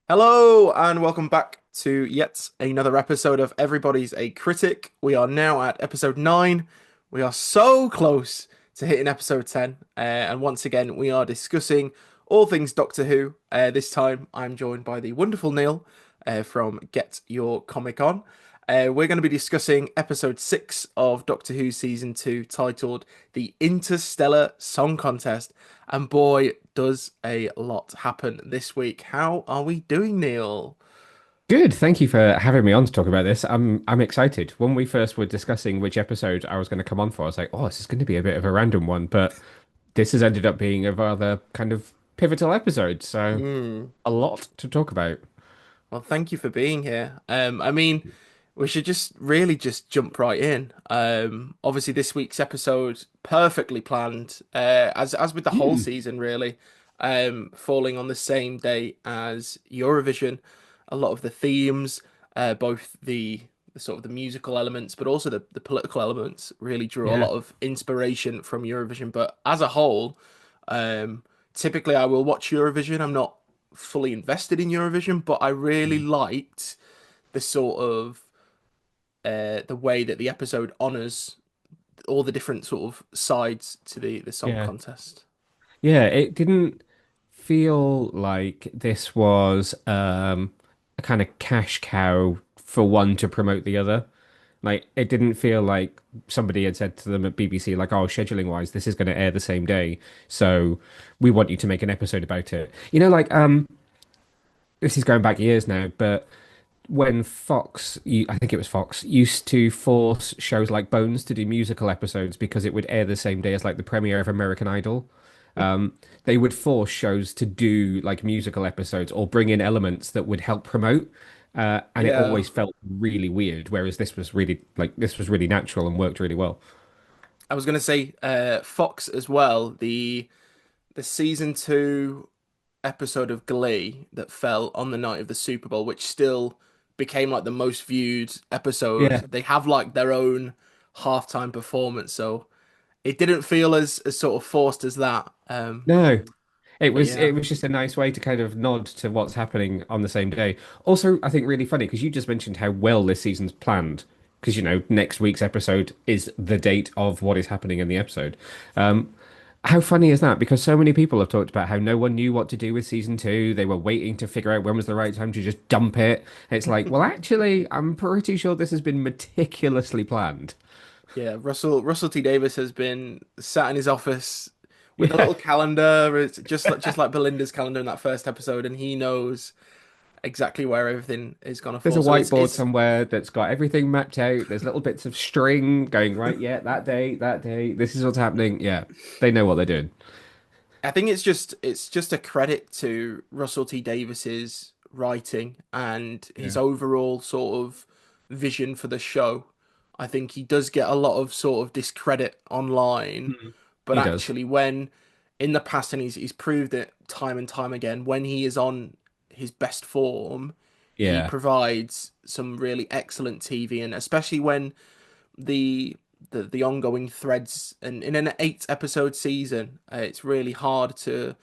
Hello and welcome back to yet another episode of Everybody's a Critic. We are now at episode 9. We are so close to hitting episode 10. And once again, we are discussing all things Doctor Who. This time, I'm joined by the wonderful Neil from Get Your Comic On. We're going to be discussing episode 6 of Doctor Who season 2, titled The Interstellar Song Contest. And boy, does a lot happen this week. How are we doing, Neil? Good. Thank you for having me on to talk about this. I'm excited. When we first were discussing which episode I was going to come on for, I was like, "Oh, this is going to be a bit of a random one," but this has ended up being a rather kind of pivotal episode, so Mm. a lot to talk about. Well, thank you for being here. We should just jump right in. Obviously, this week's episode perfectly planned, as with the whole Hmm. season, really, falling on the same day as Eurovision. A lot of the themes, both the sort of the musical elements, but also the political elements, really drew a Yeah. lot of inspiration from Eurovision. But as a whole, typically I will watch Eurovision. I'm not fully invested in Eurovision, but I really Mm. liked the sort of the way that the episode honors all the different sort of sides to the song Yeah. contest. Yeah, it didn't feel like this was a kind of cash cow for one to promote the other. Like it didn't feel like somebody had said to them at BBC, like, "Oh, scheduling wise, this is going to air the same day, so we want you to make an episode about it." This is going back years now, but when I think it was Fox, used to force shows like Bones to do musical episodes because it would air the same day as like the premiere of American Idol. Um, they would force shows to do like musical episodes or bring in elements that would help promote. And it Yeah, always felt really weird, whereas this was really natural and worked really well. I was gonna say Fox as well. The season 2 episode of Glee that fell on the night of the Super Bowl, which still became like the most viewed episode. Yeah. They have like their own halftime performance, so it didn't feel as sort of forced as that. No, But it yeah, was just a nice way to kind of nod to what's happening on the same day. Also, I think really funny because you just mentioned how well this season's planned. Because next week's episode is the date of what is happening in the episode. Um, how funny is that? Because so many people have talked about how no one knew what to do with season two. They were waiting to figure out when was the right time to just dump it. It's like, well, actually, I'm pretty sure this has been meticulously planned. yeah. Russell T Davis has been sat in his office with a Yeah. little calendar. It's just like Belinda's calendar in that first episode, and he knows exactly where everything is gonna There's fall. a So it's whiteboard it's somewhere that's got everything mapped out. There's little bits of string going, right, yeah, that day, this is what's happening. Yeah, they know what they're doing. I think it's just a credit to Russell T Davis's writing and his Yeah. overall sort of vision for the show. I think he does get a lot of sort of discredit online, Mhm. but He does. actually when in the past, and he's proved it time and time again, when he is on his best form, he Yeah. provides some really excellent TV, and especially when the the ongoing threads, and in an 8 episode season, it's really hard to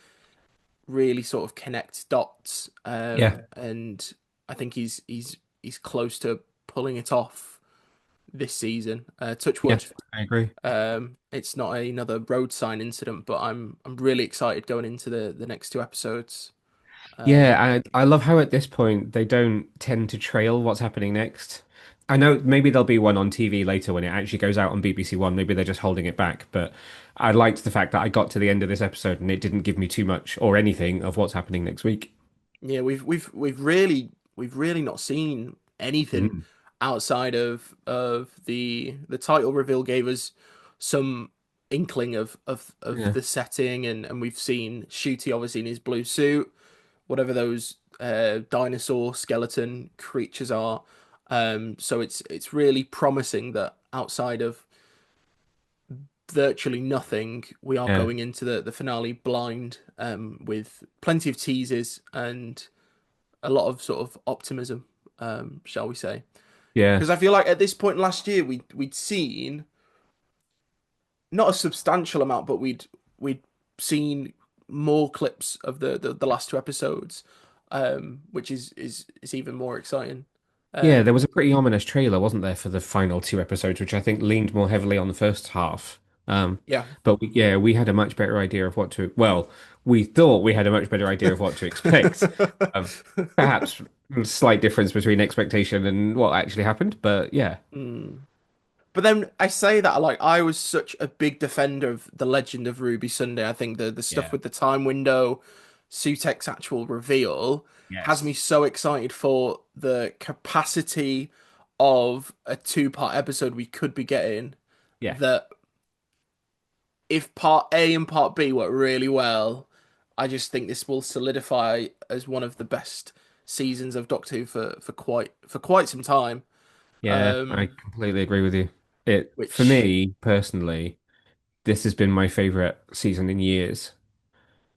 really sort of connect dots. Yeah. And I think he's close to pulling it off this season. Touch wood. Yes, I agree. It's not another road sign incident, but I'm really excited going into the next 2 episodes. Um, Yeah, I love how at this point they don't tend to trail what's happening next. I know maybe there'll be one on TV later when it actually goes out on BBC One. Maybe they're just holding it back, but I liked the fact that I got to the end of this episode and it didn't give me too much or anything of what's happening next week. yeah, we've really not seen anything Mm. outside of the title reveal gave us some inkling of Yeah. the setting, and we've seen Ncuti obviously in his blue suit, whatever those dinosaur skeleton creatures are. So it's really promising that outside of virtually nothing, we are Yeah. going into the finale blind, with plenty of teases and a lot of sort of optimism, shall we say? Yeah. Because I feel like at this point last year we'd seen not a substantial amount, but we'd seen more clips of the last 2 episodes which is even more exciting. Yeah, there Um, was a pretty ominous trailer, wasn't there, for the final two episodes, which I think leaned more heavily on the first half. Um, yeah. but yeah, we had a much better idea of well, we thought we had a much better idea of what to expect. Um, Perhaps a slight difference between expectation and what actually happened, but yeah, Mm. But then I say that like I was such a big defender of the Legend of Ruby Sunday. I think the stuff yeah, with the time window, Sutek's actual reveal has me yes, so excited for the capacity of a two-part episode we could be getting. yeah, That if part A and part B work really well, I just think this will solidify as one of the best seasons of Doctor Who for quite some time. yeah, I Um, completely agree with you. For which me personally, this has been my favorite season in years.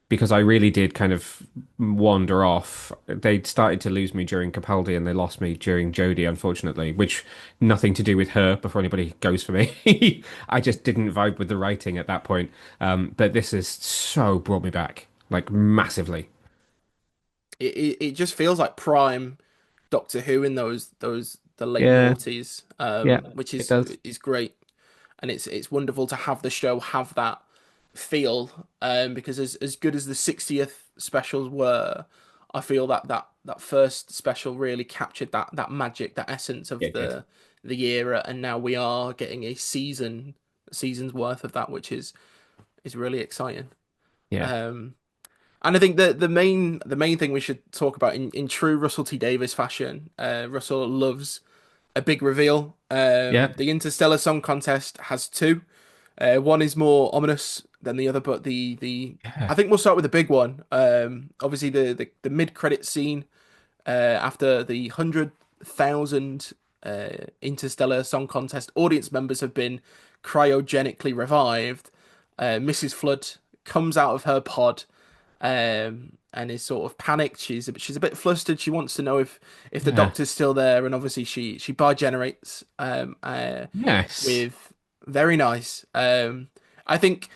Because I really did kind of wander off. They started to lose me during Capaldi and they lost me during Jodie, unfortunately, which nothing to do with her before anybody goes for me. I just didn't vibe with the writing at that point. But this has so brought me back, like massively. it just feels like prime Doctor Who in those the late Yeah, noughties, yeah, which it does. is great, and it's wonderful to have the show have that feel, because as good as the 60th specials were, I feel that first special really captured that magic, that essence Yeah, of it did. the era, and now we are getting season's worth of that, which is really exciting. Yeah, Um, and I think the main thing we should talk about in true Russell T Davies fashion, Russell loves a big reveal. yeah, The Interstellar Song Contest has two. One is more ominous than the other, but the yeah, I think we'll start with the big one. Obviously the mid credit scene after the 100,000 Interstellar Song Contest audience members have been cryogenically revived. Mrs. Flood comes out of her pod, and is sort of panicked. She's a bit flustered. She wants to know if the yeah. doctor's still there, and obviously she bigenerates, Yes. with very nice. I think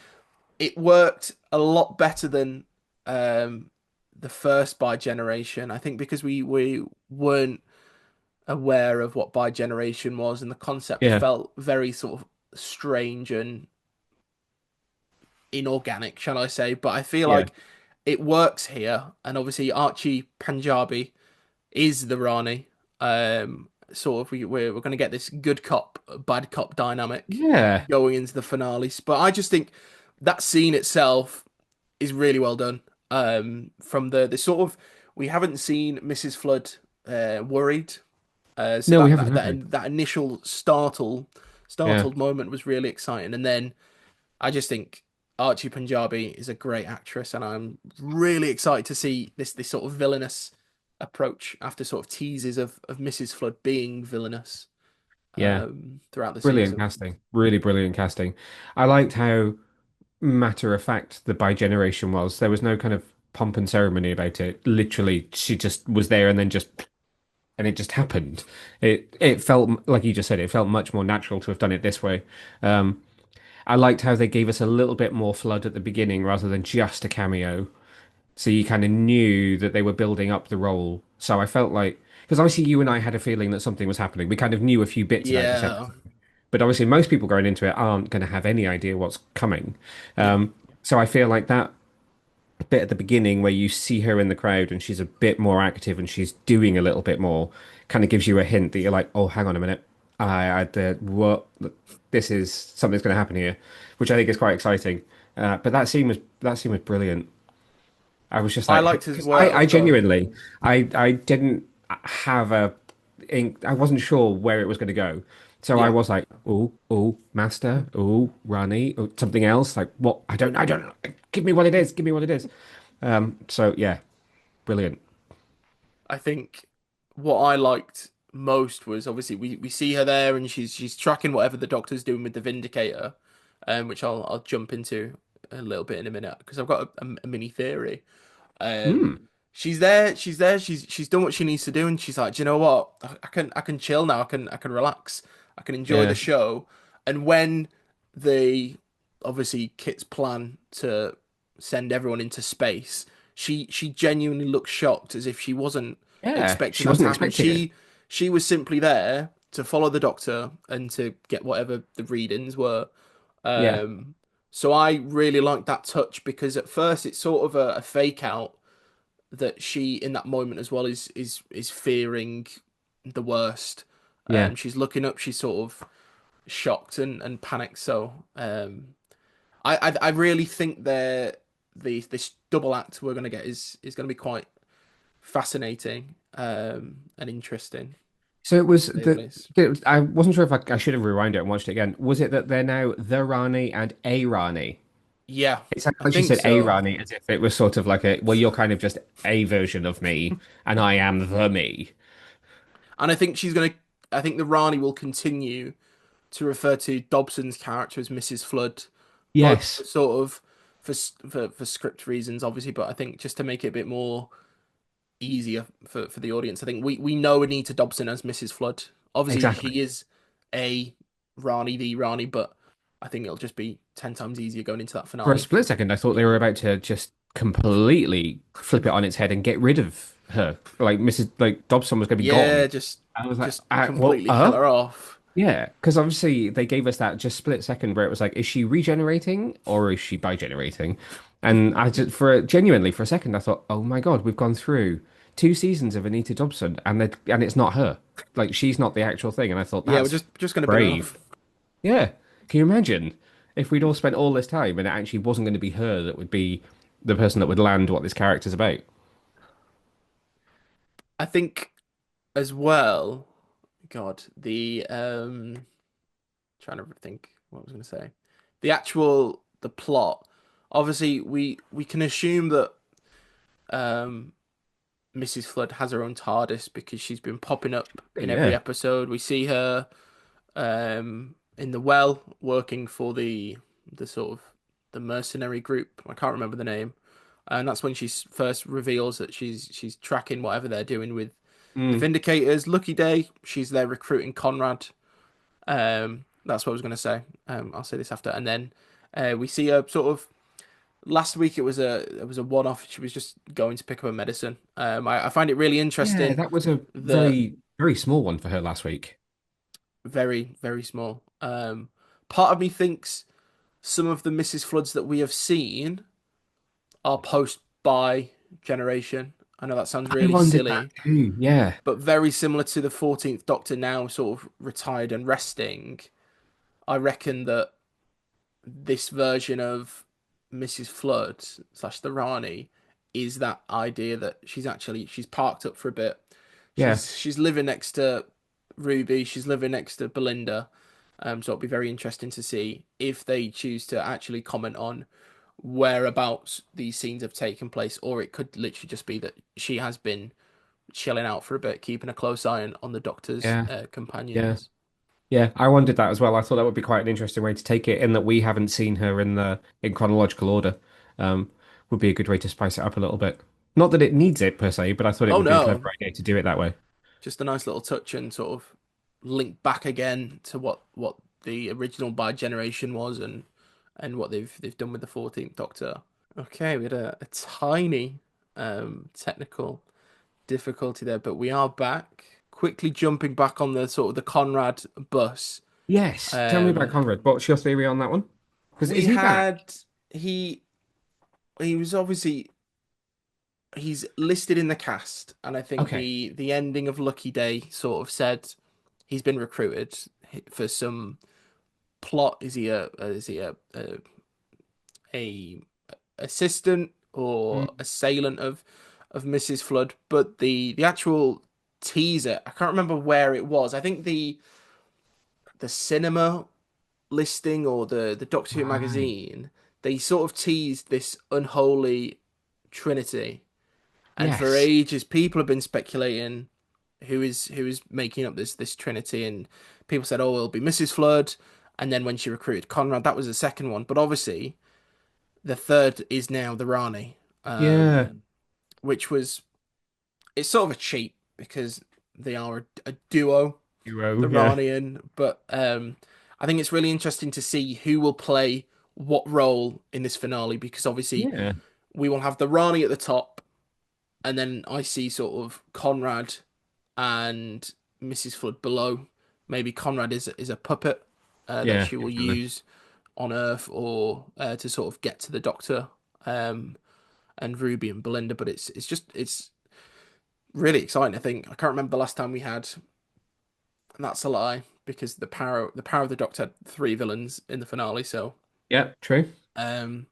it worked a lot better than um, the first bigeneration. I think because we weren't aware of what bigeneration was, and the concept Yeah, felt very sort of strange and inorganic, shall I say? But I feel yeah. like it works here, and obviously Archie Panjabi is the Rani. Sort of we're going to get this good cop bad cop dynamic Yeah. going into the finale. But I just think that scene itself is really well done. From the sort of we haven't seen Mrs. Flood worried. So No, we that haven't, that have we? that initial Yeah. startled moment was really exciting, and then I just think Archie Panjabi is a great actress, and I'm really excited to see this sort of villainous approach after sort of teases of Mrs. Flood being villainous Yeah. throughout the Brilliant season. casting. Really brilliant casting. I liked how matter of fact the bi generation was. There was no kind of pomp and ceremony about it. Literally, she just was there and then just and it just happened. It felt like you just said, it felt much more natural to have done it this way. Um, I liked how they gave us a little bit more flood at the beginning rather than just a cameo. So you kind of knew that they were building up the role. So I felt like because obviously you and I had a feeling that something was happening. We kind of knew a few bits about this Yeah, episode. But obviously, most people going into it aren't going to have any idea what's coming. yeah. So I feel like that bit at the beginning where you see her in the crowd and she's a bit more active and she's doing a little bit more kind of gives you a hint that you're like, oh, hang on a minute. What? This is something's going to happen here, which I think is quite exciting. But that scene was brilliant. I was just I like, liked as because well. I Go on. genuinely, I didn't have I wasn't sure where it was going to go. So I Yeah, was like, oh, Master, oh, Rani, oh, something else. Like, what? I don't know. Give me what it is. Give me what it is. So yeah, brilliant. I think what I liked most was obviously we see her there, and she's tracking whatever the Doctor's doing with the Vindicator, which I'll jump into a little bit in a minute because I've got a mini theory. Um, Hmm. she's done what she needs to do, and she's like, do you know what? I can chill now. I can relax. I can enjoy the Yeah. show. And when the obviously Kit's plan to send everyone into space, she genuinely looked shocked, as if she wasn't Yeah, expecting she that to wasn't happen. expecting it. She was simply there to follow the doctor and to get whatever the readings were. Yeah, Um, so I really liked that touch because at first it's sort of a fake out that she in that moment as well is fearing the worst. yeah. She's looking up, she's sort of shocked and panicked. So I really think this double act we're gonna get is gonna be quite fascinating and interesting, So it was to say the that least. I wasn't sure if I should have rewinded it and watched it again. Was it that they're now the Rani and a Rani? Yeah, It sounded I like she think said a so. Rani as if it was sort of like a, well, you're kind of just a version of me, and I am the me. And I think I think the Rani will continue to refer to Dobson's character as Mrs. Flood, both Yes, sort of for script reasons, obviously, but I think just to make it a bit more easier for the audience. I think we know Anita Dobson as Mrs. Flood. Obviously, exactly. she is a Rani, the Rani, but I think it'll just be 10 times easier going into that For a finale. split second, I thought they were about to just completely flip it on its head and get rid of her. Like Mrs. like Dobson was going to be Yeah, gone. I was like, just well, completely kill her off. yeah, because obviously they gave us that just split second where it was like, is she regenerating or is she bigenerating? And I just, genuinely, for a second, I thought, oh my God, we've gone through 2 seasons of Anita Dobson and it's not her. Like, she's not the actual thing. And I thought, Yeah, we're that's just gonna bin her brave. off. Yeah. Can you imagine if we'd all spent all this time and it actually wasn't going to be her that would be the person that would land what this character's about? I think as well. God, trying to think what I was gonna say. The plot. Obviously, we can assume that um Mrs. Flood has her own TARDIS because she's been popping up in every Yeah. episode. We see her in the well working for the sort of the mercenary group. I can't remember the name. And that's when she first reveals that she's tracking whatever they're doing with the Mm. Vindicators. Lucky Day, she's there recruiting Conrad. That's what I was going to say. I'll say this after, and then we see her sort of. Last week it was a one off. She was just going to pick up her medicine. I find it really Yeah, interesting that was a that very, very small one for her last week. very small. Part of me thinks some of the Mrs. Floods that we have seen are post by generation. I know that sounds I really wondered that silly, too. Yeah. but very similar to the 14th Doctor now sort of retired and resting. I reckon that this version of Mrs. Flood slash the Rani is that idea that she's parked up for a bit. Yeah. She's living next to Ruby. She's living next to Belinda. So it'll be very interesting to see if they choose to actually comment on whereabouts these scenes have taken place, or it could literally just be that she has been chilling out for a bit, keeping a close eye on the Doctor's Yeah. Yeah. companions. Yeah. I wondered that as well. I thought that would be quite an interesting way to take it in that we haven't seen her in chronological order. Would be a good way to spice it up a little bit. Not that it needs it per se, but I thought it Oh would be a clever no, idea to do it that way. just a nice little touch and sort of link back again to what the original by generation was and what they've done with the 14th Doctor. Okay, we had a tiny technical difficulty there, but we are back. Quickly jumping back on the sort of the Conrad bus. Yes. Tell me about Um, Conrad. What's your theory on that one? Because is we he back? had he he was obviously he's listed in the cast, and I think Okay. the ending of Lucky Day sort of said he's been recruited for some plot. Is he a assistant or Mm. assailant of Mrs. Flood? But the actual teaser, I can't remember where it was. I think the cinema listing or the Doctor Who Right. magazine, they sort of teased this unholy trinity. And for Yes. ages, people have been speculating who is making up this trinity, and people said, "Oh, it'll be Mrs. Flood." And then when she recruited Conrad, that was the second one. But obviously, the third is now the Rani, Yeah. which was it's sort of a cheat because they are a duo, Duo. the Yeah. Rani and but I think it's really interesting to see who will play what role in this finale because obviously Yeah. we will have the Rani at the top, and then I see sort of Conrad and Mrs. Flood below. Maybe Conrad is a puppet that Yeah, she will definitely. use on Earth or to sort of get to the Doctor um, and Ruby and Belinda. But it's really exciting. I think I can't remember the last time we had, and that's a lie because the power of the Doctor had three villains in the finale. So Yeah, true. um,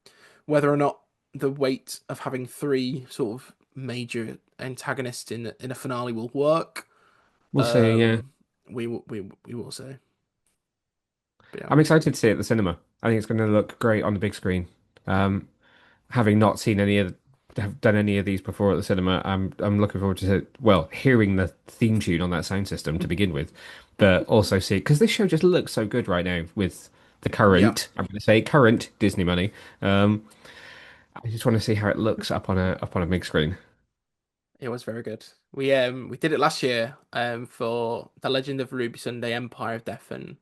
whether or not the weight of having three sort of major antagonists in a finale will work, We'll see. Yeah, um, we will see. But yeah, I'm excited to see it at the cinema. I think it's going to look great on the big screen. Um, Having not seen any of have done any of these before at the cinema, I'm looking forward to hearing the theme tune on that sound system to begin with, but also see because this show just looks so good right now with the yeah, current I'm going to say current Disney money. I just want to see how it looks up on a big screen. it was very good. We did it last year for The Legend of Ruby Sunday Empire of Death, and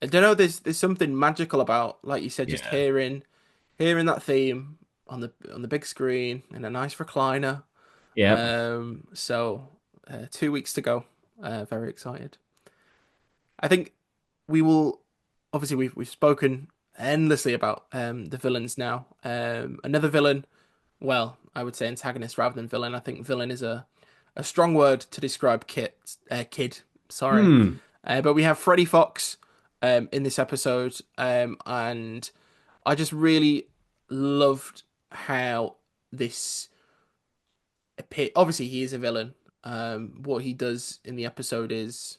I don't know. There's something magical about, like you said, just Yeah. hearing that theme on the big screen in a nice recliner. Yep. So 2 weeks to go. Very excited. I think we will. Obviously, we've spoken endlessly about the villains now. Another villain. Well, I would say antagonist rather than villain. I think villain is a strong word to describe Kid. Sorry, Hmm. but we have Freddy Fox in this episode, and I just really loved how this appear. Obviously, he is a villain. What he does in the episode is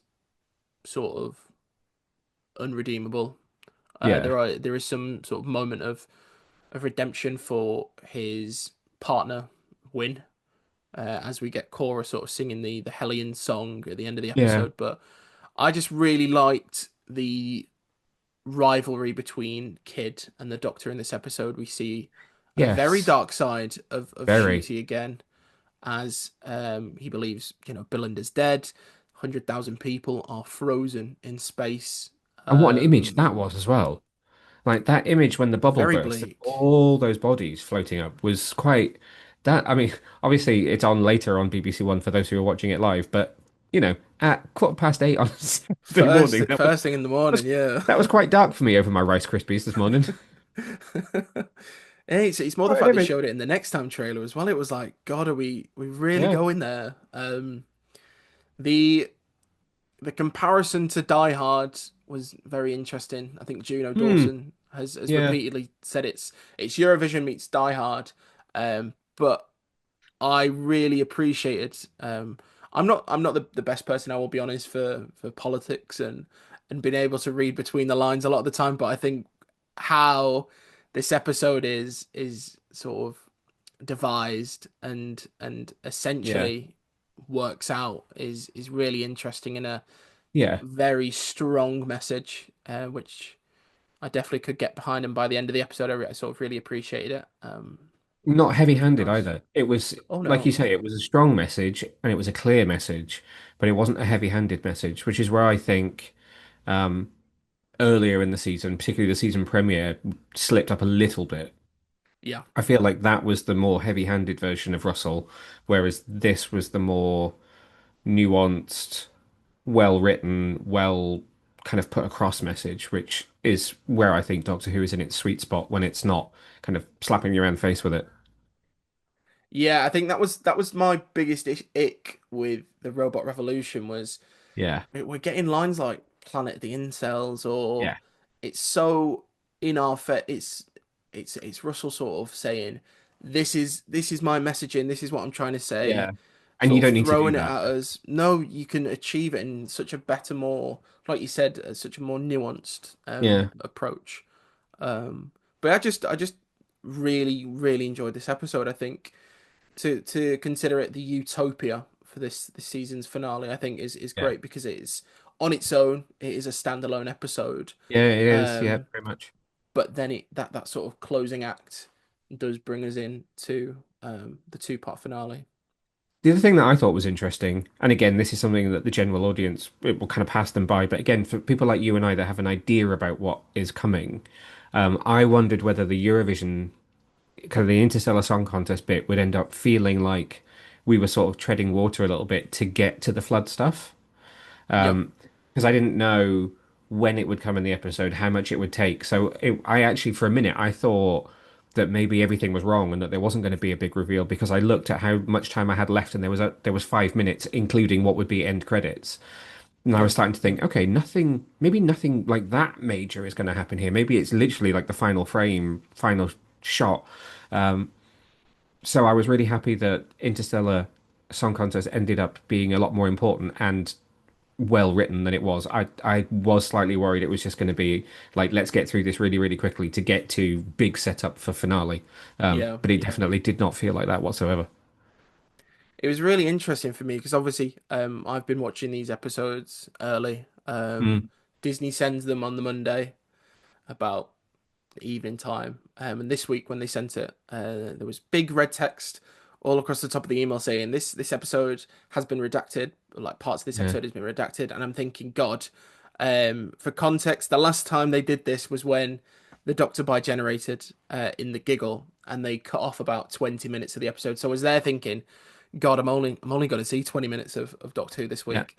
sort of unredeemable. Yeah. There is some sort of moment of redemption for his partner Win, as we get Cora sort of singing the Hellion song at the end of the Yeah. episode. But I just really liked the rivalry between Kid and the Doctor in this episode. We see a very Yes. dark side of Very. Ncuti again, as he believes Belinda's dead. 100,000 people are frozen in space. And what an image Um, that was as well. Like that image when the bubble Very burst and bleak. all those bodies floating up was quite that I mean, obviously it's on later on BBC One for those who are watching it live, but at 8:15 on a Saturday First, morning, first thing in the morning, was yeah. that was quite dark for me over my Rice Krispies this morning. Hey, it's more the Quite an fact they image. showed it in the next time trailer as well. It was like, God, are we really Yeah. going there? The the comparison to Die Hard was very interesting. I think Juno Hmm. Dawson has Yeah. repeatedly said it's Eurovision meets Die Hard. But I really appreciated. I'm not the best person. I will be honest for politics and being able to read between the lines a lot of the time. But I think how this episode is sort of devised and Yeah. essentially works out is really interesting and a Yeah. very strong message, which I definitely could get behind. And by the end of the episode, I sort of really appreciated it. Not Which was heavy-handed nice. either. It was, Oh like you no. say, it was a strong message and it was a clear message, but it wasn't a heavy-handed message, which is where I think um, earlier in the season, particularly the season premiere, slipped up a little bit. Yeah. I feel like that was the more heavy-handed version of Russell, whereas this was the more nuanced, well-written, well kind of put across message, which is where I think Doctor Who is in its sweet spot when it's not kind of slapping you around the face with it. Yeah, I think that was my biggest ick with the Robot Revolution was Yeah. we're getting lines like Planet of the Incels or Yeah. it's so in our face. It's Russell sort of saying this is my messaging, this is what I'm trying to say, Yeah. And you sort of don't need to do throwing it that. at us. No, you can achieve it in such a better, more like you said, such a more nuanced Yeah. approach. But I just really enjoyed this episode. I think to consider it the utopia for this season's finale, I think is Yeah. great because it is on its own. It is a standalone episode. Yeah, it is. Yeah, Um, very much. but then that sort of closing act does bring us in to the two-part finale. The other thing that I thought was interesting, and again, this is something that the general audience it will kind of pass them by, but again, for people like you and I that have an idea about what is coming, I wondered whether the Eurovision kind of the Interstellar Song Contest bit would end up feeling like we were sort of treading water a little bit to get to the flood stuff. Yep. Because I didn't know when it would come in the episode, how much it would take. I actually, for a minute, I thought that maybe everything was wrong and that there wasn't going to be a big reveal because I looked at how much time I had left and there was 5 minutes, including what would be end credits. And I was Okay. starting to think, okay, maybe nothing like that major is going to happen here. Maybe it's literally like the final frame, final shot. So I was really happy that Interstellar Song Contest ended up being a lot more important and well written than it was. I was slightly worried it was just going to be like, let's get through this really, really quickly to get to big setup for finale. Yeah. But it definitely did not feel like that whatsoever. It was really interesting for me because obviously I've been watching these episodes early. Mm, Disney sends them on the Monday about the evening time. And this week when they sent it, there was big red text all across the top of the email saying this episode has been redacted. Like parts of this yeah, episode has been redacted, and I'm thinking, God, for context, the last time they did this was when the Doctor By generated in the Giggle, and they cut off about 20 minutes of the episode. So I was there thinking, God, I'm only going to see 20 minutes of Doctor Who this yeah, week,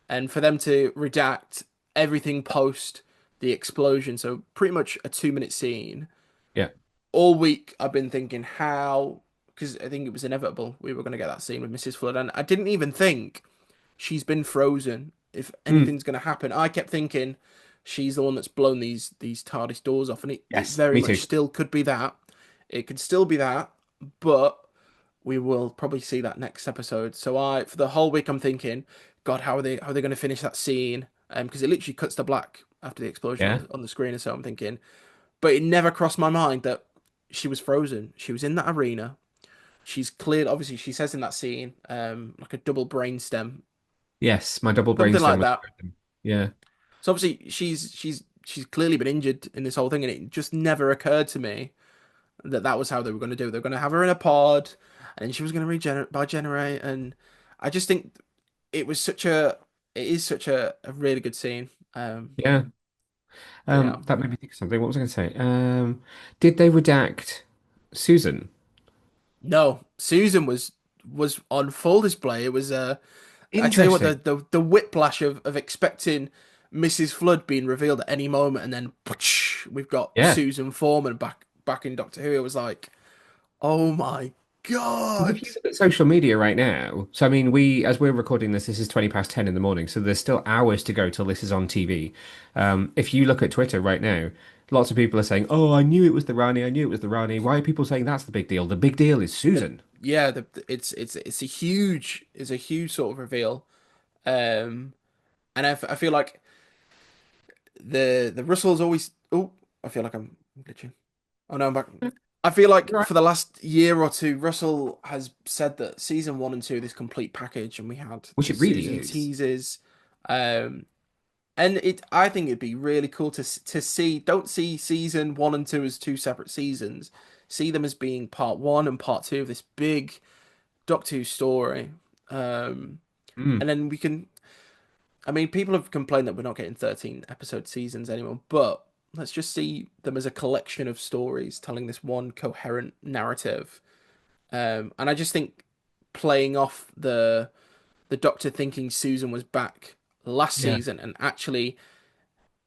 and for them to redact everything post the explosion, so pretty much a 2 minute scene. yeah. All week I've been thinking how, because I think it was inevitable we were going to get that scene with Mrs. Flood, and I didn't even think she's been frozen. If Mm, anything's going to happen, I kept thinking she's the one that's blown these TARDIS doors off, and it yes, very me much too. still could be that. It could still be that, but we will probably see that next episode. So for the whole week I'm thinking, God, how are they going to finish that scene? Because it literally cuts to black after the explosion Yeah, on the screen, and so I'm thinking, but it never crossed my mind that she was frozen. She was in that arena. She's cleared. Obviously, she says in that scene, like a double brainstem, yes, my double something brainstem like was that. broken. Yeah, So obviously, she's clearly been injured in this whole thing, and it just never occurred to me that that was how they were going to do it. They were going to have her in a pod, and then she was going to regenerate. And I just think it is such a really good scene. yeah. But yeah, That made me think of something. What was I going to say? Did they redact Susan? no, Susan was on full display. It was I tell you what, Interesting. the whiplash of expecting Mrs. Flood being revealed at any moment, and then we've got Yeah. Susan Foreman back in Doctor Who. It was like, oh my Because if God. you look at social media right now, so I mean, as we're recording this, this is 20 past 10 in the morning, so there's still hours to go till this is on TV. If you look at Twitter right now, lots of people are saying, "Oh, I knew it was the Rani. I knew it was the Rani." Why are people saying that's the big deal? The big deal is Susan. Yeah, it's a huge sort of reveal. Um, and I feel like the Russells always. Oh, I feel like I'm glitching. Oh no, I'm back. I feel like Right. for the last year or two, Russell has said that season one and two, this complete package, and we had Which the it really Susan is. teasers, um, and I think it'd be really cool to see. Don't see season one and two as two separate seasons. See them as being part one and part two of this big Doctor Who story. Um, Mm, and then we can. I mean, people have complained that we're not getting 13 episode seasons anymore, but let's just see them as a collection of stories telling this one coherent narrative. And I just think playing off the Doctor thinking Susan was back last yeah. season and actually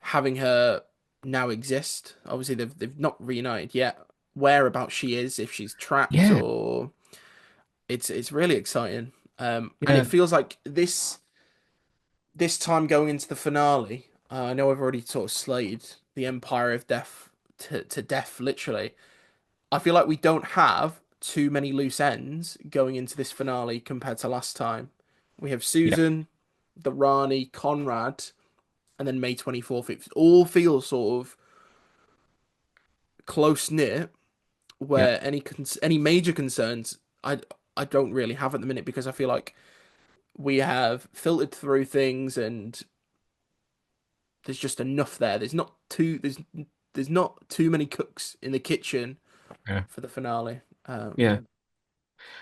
having her now exist. Obviously, they've not reunited yet. Whereabouts she is, if she's trapped, Yeah. or it's really exciting. And it Yeah. feels like this time going into the finale, I know I've already sort of slated the Empire of Death to death, literally. I feel like we don't have too many loose ends going into this finale compared to last time. We have Yeah. Susan, the Rani, Conrad, and then May 24th. It all feels sort of close knit, Yeah. where any major concerns I don't really have at the minute because I feel like we have filtered through things and there's just enough there. There's not too many cooks in the kitchen Yeah. for the finale. Yeah.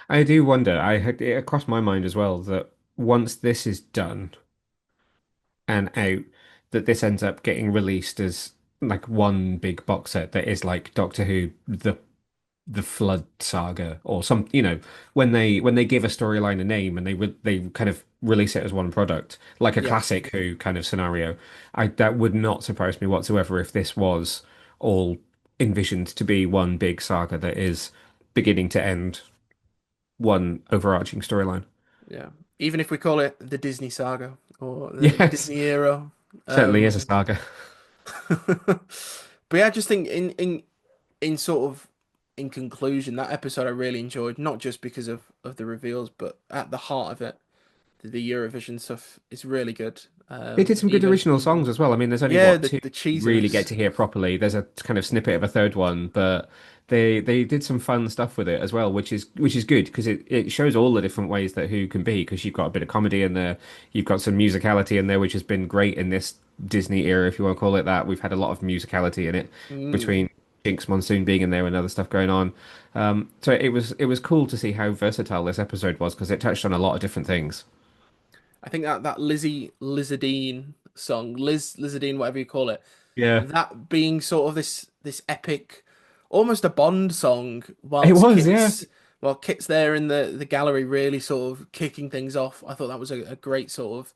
I do wonder. I had it crossed my mind as well that once this is done and out, that this ends up getting released as like one big box set that is like Doctor Who, the the Flood saga or some, when they give a storyline a name and they kind of release it as one product, like a Yeah, classic Who kind of scenario. That would not surprise me whatsoever if this was all envisioned to be one big saga that is beginning to end one overarching storyline. yeah. Even if we call it the Disney saga or the Yes, Disney era. certainly is a Um, saga. but yeah, I just think in sort of in conclusion, that episode I really enjoyed, not just because of the reveals, but at the heart of it, the Eurovision stuff is really good. They did some good Even original songs as well. I mean, there's only yeah, what the two the you really get cheesiness. to hear properly. There's a kind of snippet of a third one, but they did some fun stuff with it as well, which is good because it shows all the different ways that Who can be. Because you've got a bit of comedy in there, you've got some musicality in there, which has been great in this Disney era, if you want to call it that. We've had a lot of musicality in it Mm. between Jinx Monsoon being in there and other stuff going on. So it was cool to see how versatile this episode was because it touched on a lot of different things. I think that Lizzie Lizardine song, Lizardine, whatever you call it, Yeah, that being sort of this epic, almost a Bond song, it whilst was. Yeah. Kit's there in the gallery, really sort of kicking things off. I thought that was a great sort of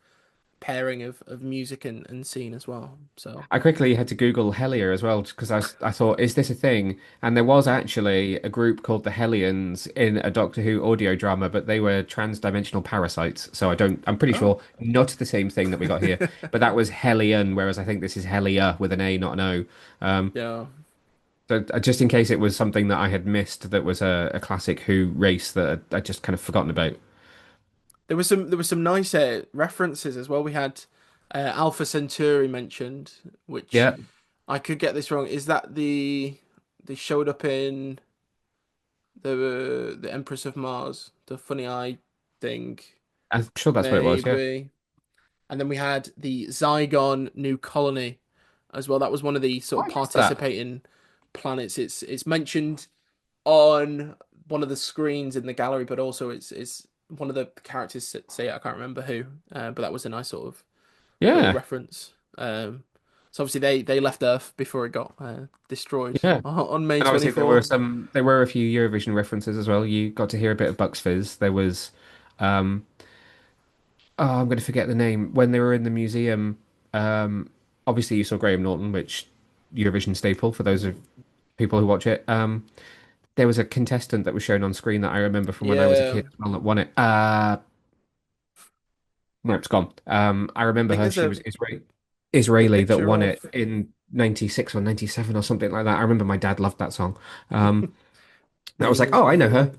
pairing of music and scene as well. So, I quickly had to Google Hellier as well because I thought, is this a thing? And there was actually a group called the Hellions in a Doctor Who audio drama, but they were trans-dimensional parasites. So I'm pretty oh, sure not the same thing that we got here, but that was Hellion, whereas I think this is Hellier with an A, not an O. Um, yeah. so just in case it was something that I had missed that was a classic Who race that I just kind of forgotten about. There was some nice references as well. We had Alpha Centauri mentioned, which Yeah, I could get this wrong. Is that they showed up in the Empress of Mars, the funny eye thing, I'm sure that's what it was. Yeah. maybe. And then we had the Zygon New Colony as well. That was one of the Oh, sort I of missed that. participating planets. It's mentioned on one of the screens in the gallery, but also it's one of the characters say it. I can't remember who, but that was a nice sort of little Yeah, reference. So obviously they left Earth before it got destroyed yeah. on May And obviously '24. there were a few Eurovision references as well. You got to hear a bit of Bucks Fizz. There was um oh, I'm going to forget the name. When they were in the museum, obviously you saw Graham Norton, which Eurovision staple for those of people who watch it. There was a contestant that was shown on screen that I remember from when I was a Yeah, kid as well that won it. No, it's gone. I I remember think her. there's She a was there's a Israeli that picture won of it in 96 or 97 or something like that. I remember my dad loved that song. Um, I many was like, years oh, I know before. her.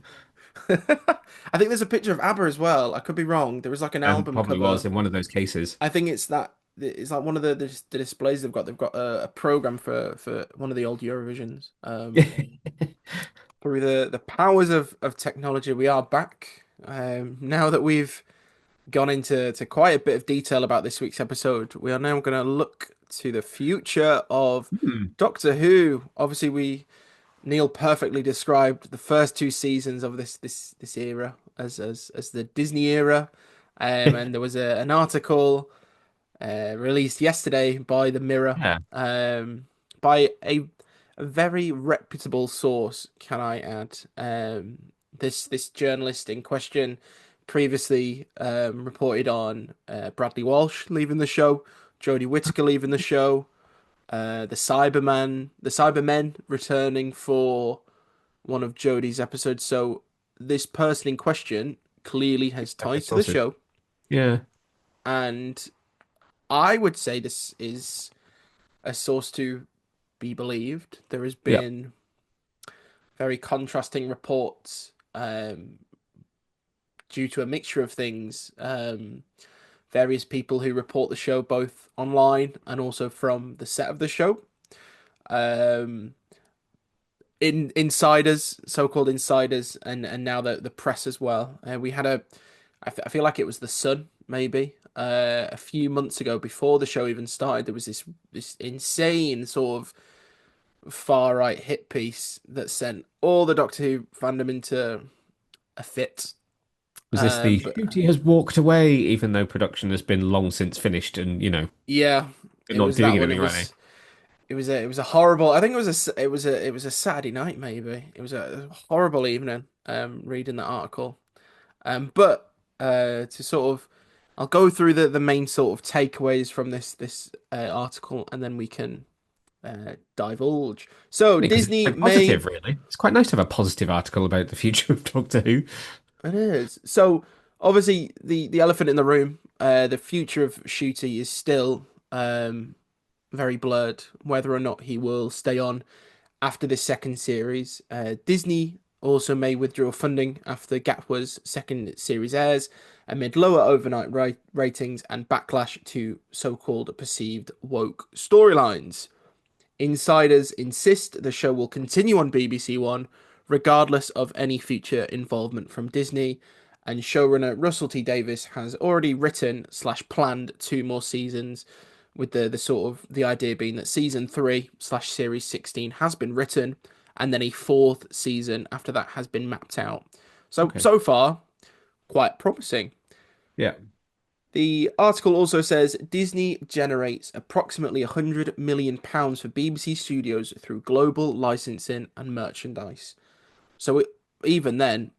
I think there's a picture of ABBA as well. I could be wrong. There was like an album Probably was cover. in one of those cases. I think it's like one of the displays they've got. They've got a program for one of the old Eurovisions. Through the powers of technology, we are back. Now that we've gone into quite a bit of detail about this week's episode, we are now going to look to the future of Hmm. Doctor Who. Obviously, Neil perfectly described the first two seasons of this era as the Disney era, and there was an article released yesterday by the Mirror, Yeah. by a very reputable source, can I add? This journalist in question previously reported on Bradley Walsh leaving the show, Jodie Whittaker leaving the show, the Cybermen returning for one of Jodie's episodes. So this person in question clearly has Second ties to the sources. show, Yeah. and I would say this is a source to be believed. There has Yeah. been very contrasting reports due to a mixture of things. Various people who report the show both online and also from the set of the show. Um, insiders, so-called insiders, and now the press as well. We had I feel like it was the Sun maybe a few months ago before the show even started. There was this insane sort of far right hit piece that sent all the Doctor Who fandom into a fit. Was this the But Ncuti has walked away, even though production has been long since finished and, yeah, you're it not was doing that one. anything right now? it was a horrible. I think it was a Saturday night maybe. It was a horrible evening reading that article. But to sort of, I'll go through the main sort of takeaways from this article, and then we can divulge. So Because it's Disney quite may positive, really. It's quite nice to have a positive article about the future of Doctor Who. It is. So obviously the elephant in the room, the future of Ncuti is still very blurred, whether or not he will stay on after this second series. Disney also may withdraw funding after Gatwa's second series airs amid lower overnight ratings and backlash to so-called perceived woke storylines. Insiders insist the show will continue on BBC One, regardless of any future involvement from Disney. And showrunner Russell T Davies has already written slash planned two more seasons, with the sort of the idea being that season three slash series 16 has been written, and then a fourth season after that has been mapped out. So Okay. so far, quite promising. Yeah. The article also says Disney generates approximately £100 million for BBC Studios through global licensing and merchandise. So even then,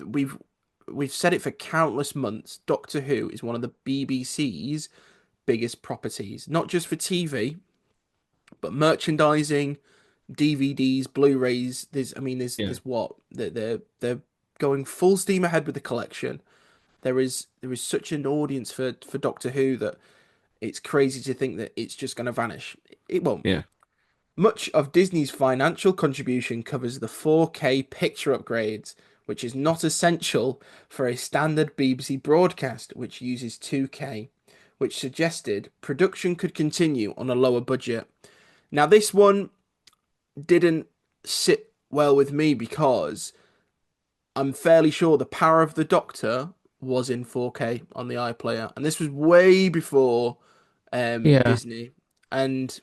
we've we've said it for countless months. Doctor Who is one of the BBC's biggest properties, not just for TV, but merchandising, DVDs, Blu-rays. There's, I mean, there's Yeah. there's what they're going full steam ahead with the collection. There is such an audience for Doctor Who that it's crazy to think that it's just going to vanish. It won't. Yeah. Much of Disney's financial contribution covers the 4K picture upgrades, which is not essential for a standard BBC broadcast, which uses 2K, which suggested production could continue on a lower budget. Now, this one didn't sit well with me because I'm fairly sure the Power of the Doctor was in 4K on the iPlayer, and this was way before Yeah. Disney. And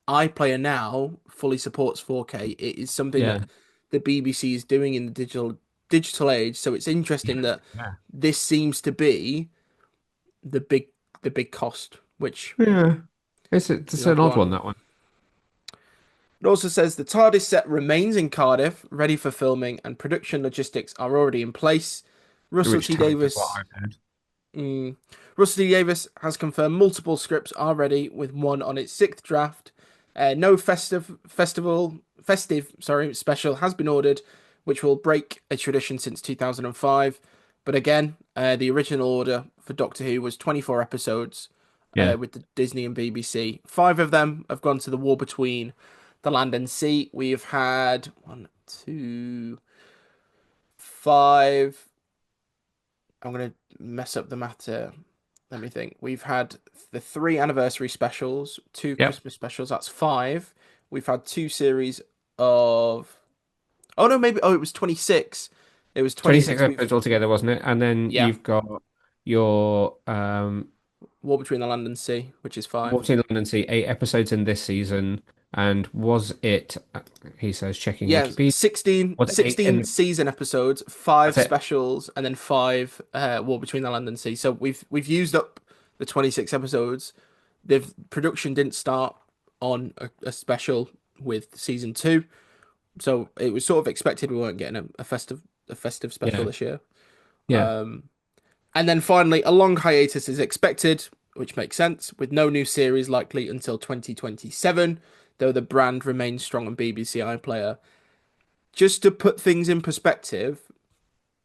iPlayer now fully supports 4K. It is something Yeah. that the BBC is doing in the digital age. So it's interesting that Yeah. this seems to be the big the big cost, which Yeah. is It's an an odd odd one. one, that one. It also says the TARDIS set remains in Cardiff, ready for filming, and production logistics are already in place. Russell Which T ties with what Davis I've heard. Mm. Rusty Davis has confirmed multiple scripts are ready, with one on its sixth draft. No festive, sorry, special has been ordered, which will break a tradition since 2005. But again, the original order for Doctor Who was 24 episodes, Yeah. with the Disney and BBC. Five of them have gone to the war between the land and sea. We've had one, two, five. I'm gonna mess up the math here. Let me think. We've had the three anniversary specials, two Yep. Christmas specials. That's five. We've had two series of. Oh no, maybe. Oh, it was 26. It was 26 26. We've episodes altogether, wasn't it? And then Yeah, you've got your War Between the Land and Sea, which is five. Walked in London see 8 episodes in this season. And was it, he says, checking Yeah, Wikipedia, 16, was it eight 16 in, season episodes, five that's it? specials, and then five War Between the Land and Sea. So we've used up the 26 episodes. The production didn't start on a special with season two. So it was sort of expected we weren't getting a festive special Yeah. this year. Yeah. And then finally, a long hiatus is expected, which makes sense, with no new series likely until 2027, though the brand remains strong on BBC iPlayer. Just to put things in perspective,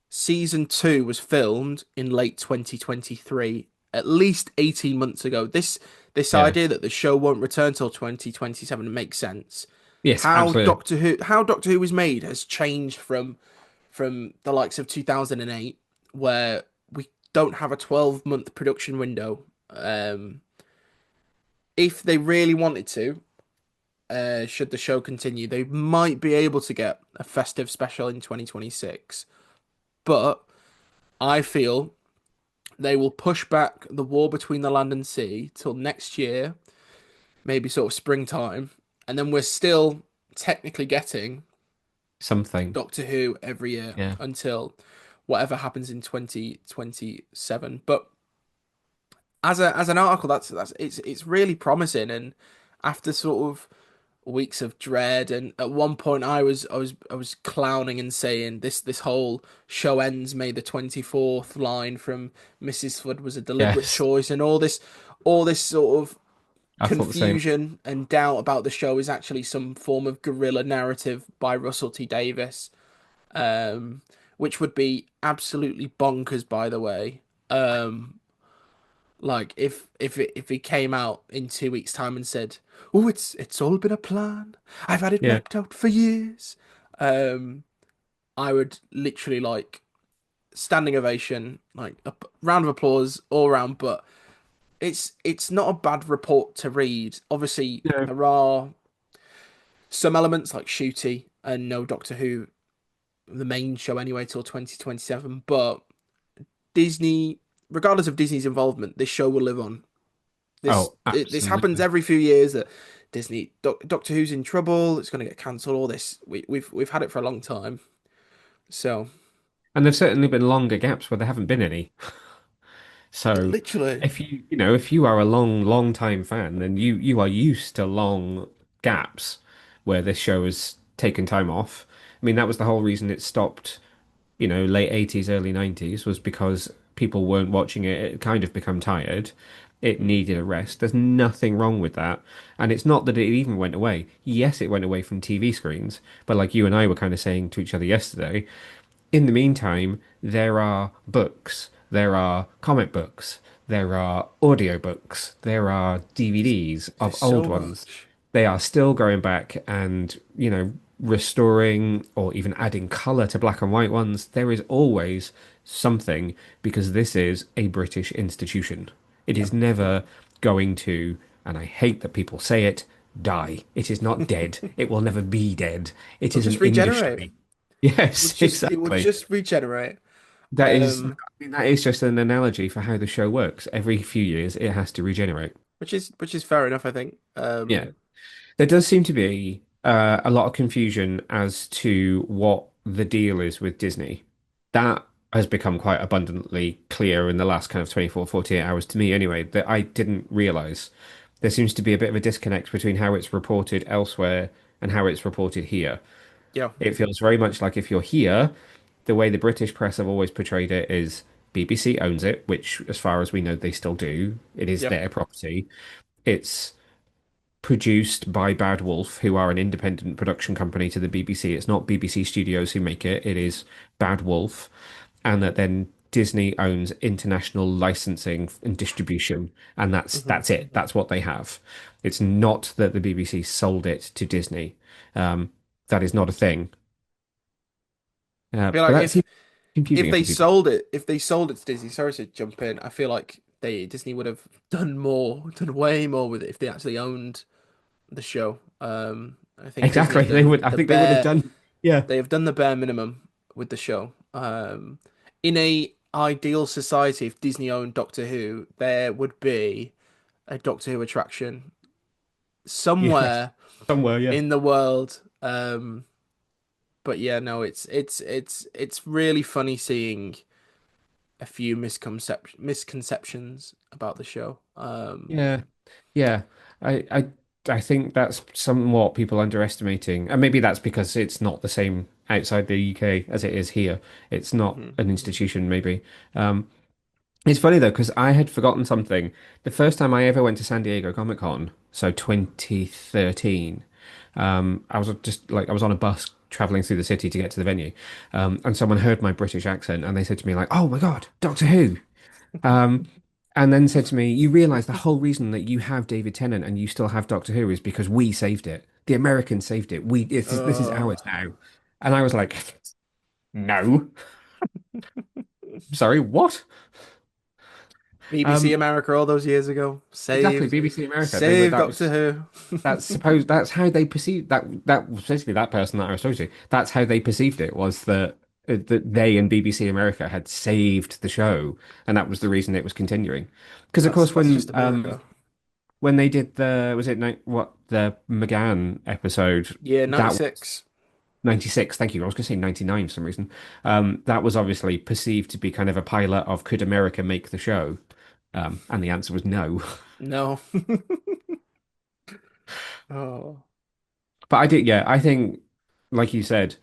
season two was filmed in late 2023, at least 18 months ago. This Yeah. idea that the show won't return till 2027 makes sense. Yes, absolutely. How Doctor Who was made has changed from the likes of 2008, where we don't have a 12-month production window. If they really wanted to, should the show continue, they might be able to get a festive special in 2026. But I feel they will push back the war between the land and sea till next year, maybe sort of springtime, and then we're still technically getting Something. Doctor Who every year Yeah. until whatever happens in 2027. But as an article, that's it's really promising, and after sort of weeks of dread. And at one point, I was clowning and saying this whole show ends May the 24th line from Mrs. Flood was a deliberate Yes, choice, and all this sort of I thought the same. confusion and doubt about the show is actually some form of guerrilla narrative by Russell T Davies, um, which would be absolutely bonkers, by the way. Um, like if he came out in 2 weeks' time and said, "Oh, it's all been a plan. I've had it Yeah, mapped out for years," um, I would literally like standing ovation, like a round of applause all around. But it's not a bad report to read. Obviously, no, there are some elements like Shooty and no Doctor Who, the main show anyway, till 2027. But Disney, regardless of Disney's involvement, this show will live on. This oh, this happens absolutely. every few years that Doctor Who's in trouble. It's going to get cancelled. All this we've had it for a long time. So And there've certainly been longer gaps where there haven't been any. So literally, if if you are a long time fan, then you are used to long gaps where this show has taken time off. I mean, that was the whole reason it stopped, late 80s, early 90s was because people weren't watching it. It kind of become tired. It needed a rest. There's nothing wrong with that. And it's not that it even went away. Yes, it went away from TV screens, but like you and I were kind of saying to each other yesterday, in the meantime, there are books, there are comic books, there are audiobooks, there are DVDs there's of old so ones. much. They are still going back and, restoring or even adding color to black and white ones. There is always something because this is a British institution. It Yeah, is never going to, and I hate that people say it, die. It is not dead. It will never be dead. It it'll is an just regenerate. industry. Yes, It would exactly. just regenerate. That is, I Um, mean, that is just an analogy for how the show works. Every few years, it has to regenerate. which is fair enough, I think. Yeah, there does seem to be a lot of confusion as to what the deal is with Disney. That has become quite abundantly clear in the last kind of 24, 48 hours to me, anyway, that I didn't realize. There seems to be a bit of a disconnect between how it's reported elsewhere and how it's reported here. Yeah. It feels very much like if you're here, the way the British press have always portrayed it is BBC owns it, which, as far as we know, they still do. It is Yeah. their property. It's produced by Bad Wolf, who are an independent production company to the BBC. It's not BBC Studios who make it, it is Bad Wolf. And that then Disney owns international licensing and distribution, and hmm that's it. That's what they have. It's not that the BBC sold it to Disney. That is not a thing. I feel But like that seems if confusing they for people. sold it to Disney, sorry to jump in, I feel like Disney would have done way more with it if they actually owned the show. I think Disney Exactly. have They done would. I the think they would have bare done. Yeah. they have done the bare minimum with the show. In a ideal society, if Disney owned Doctor Who, there would be a Doctor Who attraction Yeah. somewhere Somewhere. Yeah. in the world. But yeah, no, it's really funny seeing a few misconceptions about the show. Yeah. Yeah. I. I. I think that's somewhat people underestimating, and maybe that's because it's not the same outside the UK as it is here. It's not Mhm. an institution, maybe. Um, It's funny though, because I had forgotten something. The first time I ever went to San Diego Comic Con, so 2013, I was on a bus traveling through the city to get to the venue, and someone heard my British accent and they said to me like, "Oh my God, Doctor Who," um, and then said to me, "You realize the whole reason that you have David Tennant and you still have Doctor Who is because we saved it. The Americans saved it. This is Uh, ours now." And I was like, "No, sorry, what?" BBC Um, America all those years ago exactly, saved BBC America. They were saved that Doctor was Who. that's how they perceived that was basically that person that I was talking to. That's how they perceived it was that they and BBC America had saved the show, and that was the reason it was continuing. Because of course, That's just America. when they did the was it what the McGann episode Yeah, that was 96. 96. Thank you. I was going to say 99 for some reason. That was obviously perceived to be kind of a pilot of could America make the show? And the answer was no. No. Oh, But yeah, I think, like you said,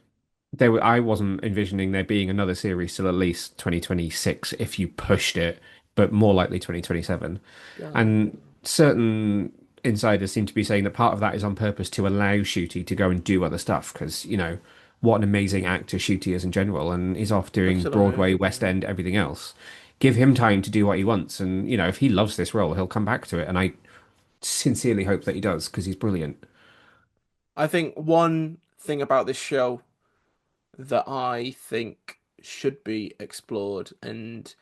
I wasn't envisioning there being another series till at least 2026 if you pushed it, but more likely 2027. God. And certain insiders seem to be saying that part of that is on purpose to allow Shooty to go and do other stuff because, what an amazing actor Shooty is in general, and he's off doing Absolutely. Broadway, West End, everything else. Give him time to do what he wants, and if he loves this role, he'll come back to it. And I sincerely hope that he does because he's brilliant. I think one thing about this show that I think should be explored, and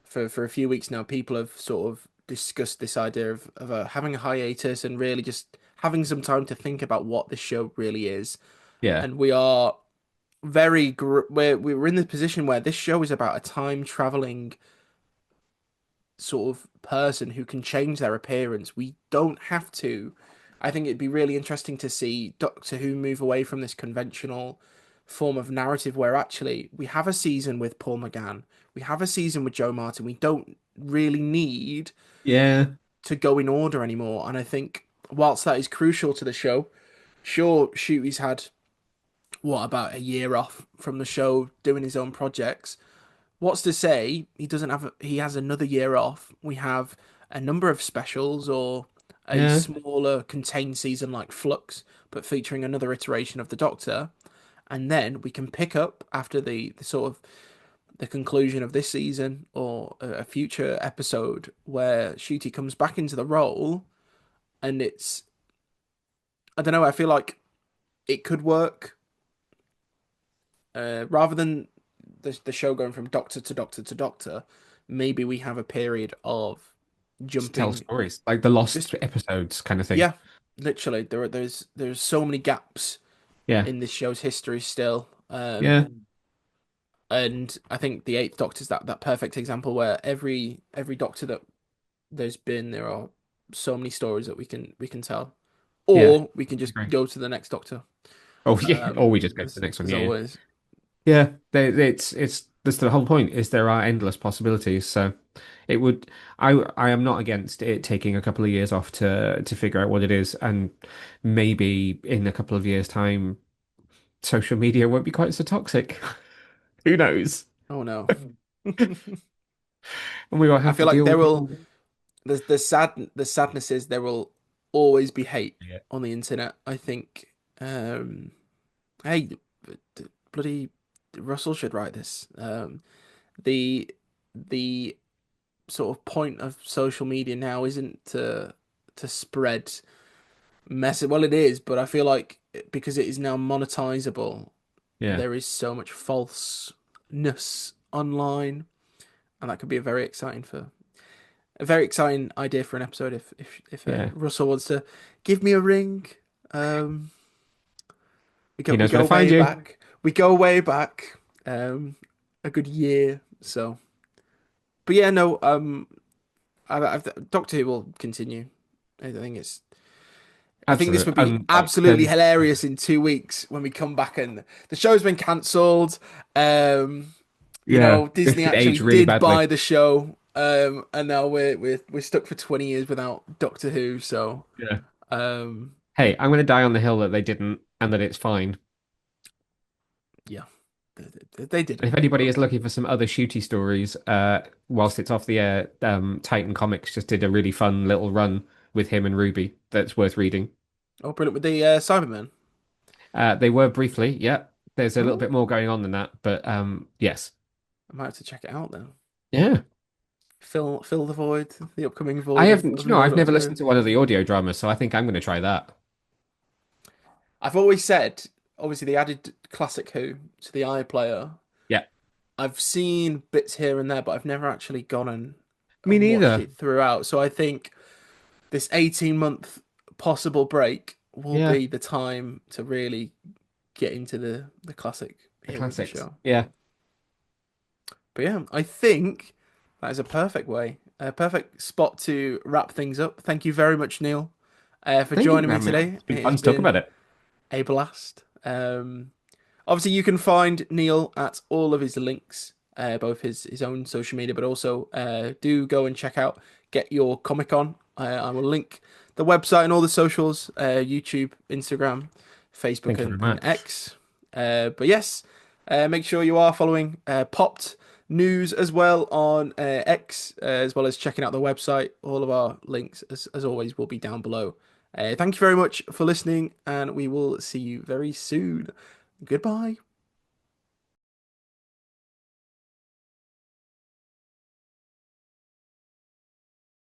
for a few weeks now, people have sort of discussed this idea of having a hiatus and really just having some time to think about what this show really is. Yeah, And we are we're in the position where this show is about a time traveling sort of person who can change their appearance. We don't have to. I think it'd be really interesting to see Doctor Who move away from this conventional form of narrative where actually we have a season with Paul McGann, we have a season with Joe Martin. We don't really need yeah, to go in order anymore. And I think whilst that is crucial to the show, sure, Shooty's had what about a year off from the show doing his own projects. What's to say he has another year off? We have a number of specials or a yeah, smaller contained season like Flux, but featuring another iteration of the Doctor, and then we can pick up after the sort of the conclusion of this season or a future episode where Shooty comes back into the role, and it's I don't know. I feel like it could work rather than the show going from Doctor to Doctor to Doctor. Maybe we have a period of just tell jumping. stories like the lost Just episodes kind of thing. yeah, literally. There's so many gaps Yeah, in this show's history still. yeah, And I think the Eighth Doctor is that perfect example where every Doctor that there's been, there are so many stories that we can tell, yeah. or we can just Agree. go to the next Doctor. Oh yeah, or we just go to the As, next one. as Yeah, always. yeah. It's that's the whole point. Is there are endless possibilities. So it would. I am not against it taking a couple of years off to figure out what it is, and maybe in a couple of years' time, social media won't be quite so toxic. Who knows? Oh no. And we won't I have to feel like deal there with will people. the sadness is there will always be hate Yeah, on the internet. I think hey, bloody Russell should write this. The the sort of point of social media now isn't to spread message. Well, it is, but I feel like because it is now monetizable, yeah, there is so much falseness online, and that could be a very exciting idea for an episode. If yeah. Russell wants to give me a ring, um, He we knows where go to find way you. back. We go way back, a good year. So, but yeah, no, Doctor Who will continue. I think it's. I think this Absolutely. would be Like absolutely there's hilarious in 2 weeks when we come back and the show's been cancelled. Um, yeah, this Disney could actually age really did badly. buy the show, and now we're stuck for 20 years without Doctor Who. So, Yeah. um, Hey, I'm going to die on the hill that they didn't and that it's fine. yeah, they And didn't. if anybody But is looking for some other shooty stories, whilst it's off the air, Titan Comics just did a really fun little run with him and Ruby that's worth reading. oh, brilliant with the Cybermen. They were briefly, yeah. There's a little bit Oh, more going on than that, but yes. I might have to check it out then. Yeah. Fill the void, the upcoming I void haven't, of you know, no I've never Doctor listened Who. to one of the audio dramas, so I think I'm going to try that. I've always said, obviously, they added Classic Who to the iPlayer. Yeah. I've seen bits here and there, but I've never actually gone Me and watched neither. it throughout. So I think this 18-month possible break will Yeah. be the time to really get into the classic The era of the classics. show. Yeah. But yeah, I think that is a perfect way, a perfect spot to wrap things up. Thank you very much, Neil, for Thank you joining for me having me on. today. It's been It fun has to talk been about it. a blast. Obviously, you can find Neil at all of his links, both his own social media, but also do go and check out Get Your Comic On. I will link the website and all the socials, YouTube, Instagram, Facebook, Thank you very and much. X. But yes, make sure you are following Popped News as well on X, as well as checking out the website. All of our links, as always, will be down below. Thank you very much for listening, and we will see you very soon. Goodbye.